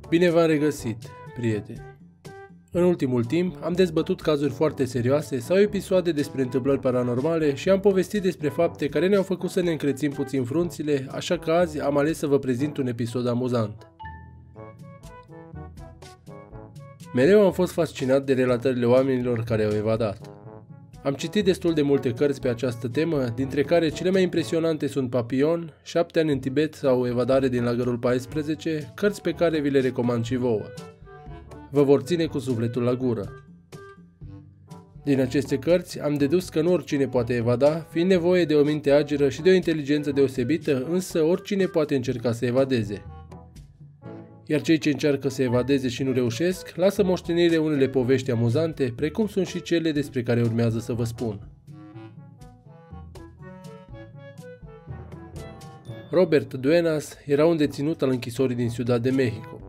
Bine v-am regăsit, prieteni! În ultimul timp am dezbătut cazuri foarte serioase sau episoade despre întâmplări paranormale și am povestit despre fapte care ne-au făcut să ne încrețim puțin frunțile, așa că azi am ales să vă prezint un episod amuzant. Mereu am fost fascinat de relatările oamenilor care au evadat. Am citit destul de multe cărți pe această temă, dintre care cele mai impresionante sunt Papillon, 7 ani în Tibet sau Evadare din lagărul 14, cărți pe care vi le recomand și vouă. Vă vor ține cu sufletul la gură. Din aceste cărți am dedus că nu oricine poate evada, fiind nevoie de o minte ageră și de o inteligență deosebită, însă oricine poate încerca să evadeze. Iar cei ce încearcă să evadeze și nu reușesc, lasă moștenire unele povești amuzante, precum sunt și cele despre care urmează să vă spun. Robert Duenas era un deținut al închisorii din Ciudad de Mexico.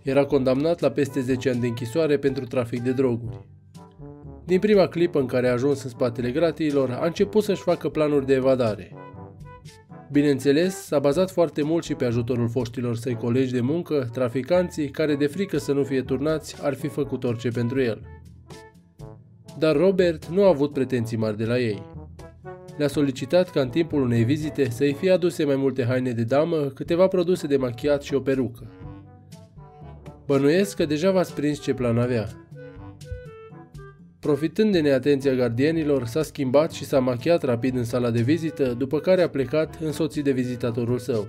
Era condamnat la peste 10 ani de închisoare pentru trafic de droguri. Din prima clipă în care a ajuns în spatele gratiilor, a început să-și facă planuri de evadare. Bineînțeles, s-a bazat foarte mult și pe ajutorul foștilor săi colegi de muncă, traficanții, care de frică să nu fie turnați, ar fi făcut orice pentru el. Dar Robert nu a avut pretenții mari de la ei. Le-a solicitat ca în timpul unei vizite să-i fie aduse mai multe haine de damă, câteva produse de machiat și o perucă. Bănuiesc că deja v-ați prins ce plan avea. Profitând de neatenția gardienilor, s-a schimbat și s-a machiat rapid în sala de vizită, după care a plecat însoțit de vizitatorul său.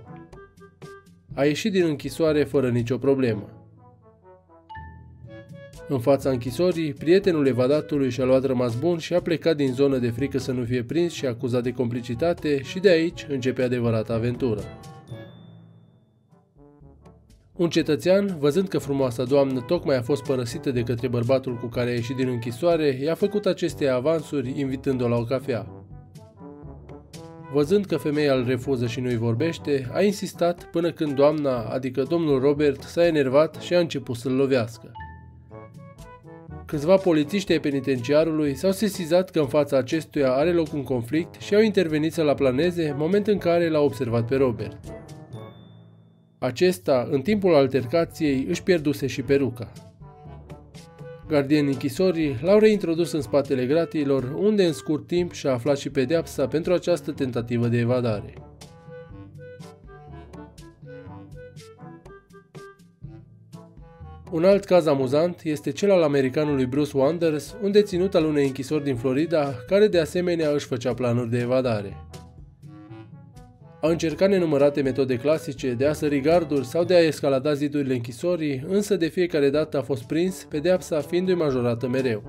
A ieșit din închisoare fără nicio problemă. În fața închisorii, prietenul evadatului și-a luat rămas bun și a plecat din zonă de frică să nu fie prins și acuzat de complicitate și de aici începe adevărata aventură. Un cetățean, văzând că frumoasa doamnă tocmai a fost părăsită de către bărbatul cu care a ieșit din închisoare, i-a făcut aceste avansuri, invitând-o la o cafea. Văzând că femeia îl refuză și nu-i vorbește, a insistat până când doamna, adică domnul Robert, s-a enervat și a început să-l lovească. Câțiva polițiști ai penitenciarului s-au sesizat că în fața acestuia are loc un conflict și au intervenit să-l aplaneze, moment în care l-a observat pe Robert. Acesta, în timpul altercației, își pierduse și peruca. Gardienii închisorii l-au reintrodus în spatele gratiilor, unde în scurt timp și-a aflat și pedeapsa pentru această tentativă de evadare. Un alt caz amuzant este cel al americanului Bruce Wanders, un deținut al unei închisori din Florida, care de asemenea își făcea planuri de evadare. A încercat nenumărate metode clasice de a sări garduri sau de a escalada zidurile închisorii, însă de fiecare dată a fost prins, pedeapsa fiindu-i majorată mereu.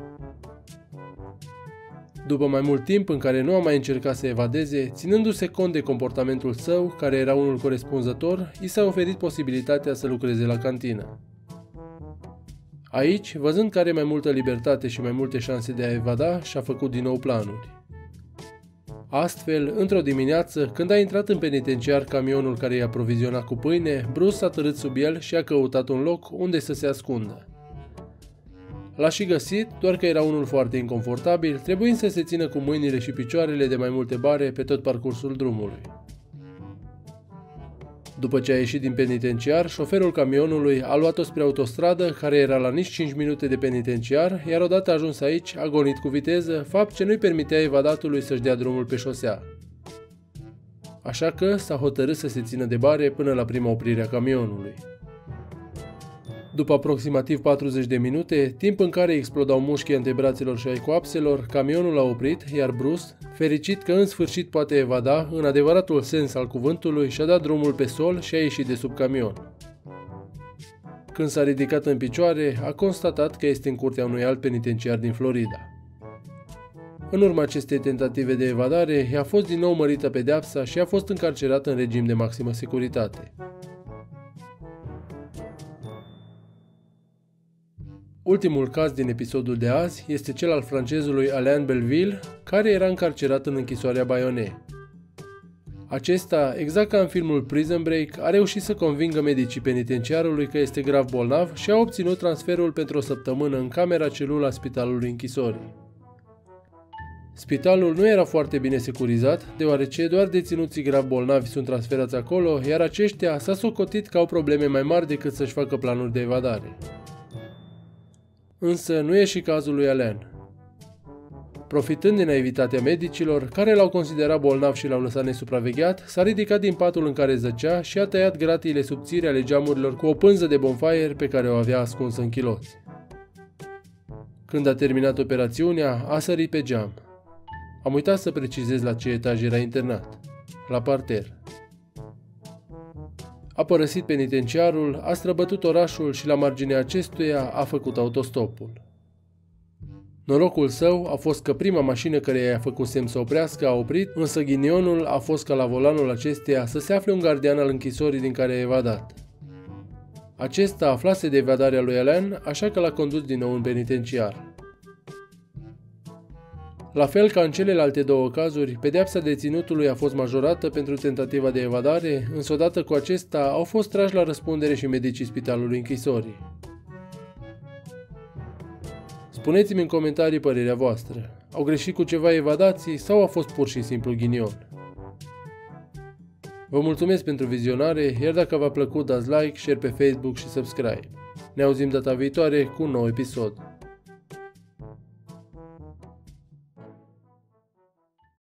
După mai mult timp în care nu a mai încercat să evadeze, ținându-se cont de comportamentul său, care era unul corespunzător, i s-a oferit posibilitatea să lucreze la cantină. Aici, văzând că are mai multă libertate și mai multe șanse de a evada, și-a făcut din nou planuri. Astfel, într-o dimineață, când a intrat în penitenciar camionul care i-a aprovizionat cu pâine, Bruce s-a târât sub el și a căutat un loc unde să se ascundă. L-a și găsit, doar că era unul foarte inconfortabil, trebuind să se țină cu mâinile și picioarele de mai multe bare pe tot parcursul drumului. După ce a ieșit din penitenciar, șoferul camionului a luat-o spre autostradă, care era la nici 5 minute de penitenciar, iar odată ajuns aici, a gonit cu viteză, fapt ce nu-i permitea evadatului să-și dea drumul pe șosea. Așa că s-a hotărât să se țină de bare până la prima oprire a camionului. După aproximativ 40 de minute, timp în care explodau mușchii antebraților și ai coapselor, camionul a oprit, iar Bruce, fericit că în sfârșit poate evada, în adevăratul sens al cuvântului, și-a dat drumul pe sol și a ieșit de sub camion. Când s-a ridicat în picioare, a constatat că este în curtea unui alt penitenciar din Florida. În urma acestei tentative de evadare, i-a fost din nou mărită pedeapsa și a fost încarcerat în regim de maximă securitate. Ultimul caz din episodul de azi este cel al francezului Alain Belleville, care era încarcerat în închisoarea Bayonne. Acesta, exact ca în filmul Prison Break, a reușit să convingă medicii penitenciarului că este grav bolnav și a obținut transferul pentru o săptămână în camera celulă a spitalului închisorii. Spitalul nu era foarte bine securizat, deoarece doar deținuții grav bolnavi sunt transferați acolo, iar aceștia s-a socotit că au probleme mai mari decât să-și facă planuri de evadare. Însă nu e și cazul lui Alain. Profitând de naivitatea medicilor, care l-au considerat bolnav și l-au lăsat nesupravegheat, s-a ridicat din patul în care zăcea și a tăiat gratiile subțiri ale geamurilor cu o pânză de bonfire pe care o avea ascunsă în chiloți. Când a terminat operațiunea, a sărit pe geam. Am uitat să precizez la ce etaj era internat. La parter. A părăsit penitenciarul, a străbătut orașul și la marginea acestuia a făcut autostopul. Norocul său a fost că prima mașină care i-a făcut semn să oprească a oprit, însă ghinionul a fost ca la volanul acesteia să se afle un gardian al închisorii din care a evadat. Acesta aflase de evadarea lui Alain, așa că l-a condus din nou în penitenciar. La fel ca în celelalte două cazuri, pedeapsa deținutului a fost majorată pentru tentativa de evadare, însă odată cu acesta au fost trași la răspundere și medicii spitalului închisorii. Spuneți-mi în comentarii părerea voastră. Au greșit cu ceva evadații sau a fost pur și simplu ghinion? Vă mulțumesc pentru vizionare, iar dacă v-a plăcut dați like, share pe Facebook și subscribe. Ne auzim data viitoare cu un nou episod.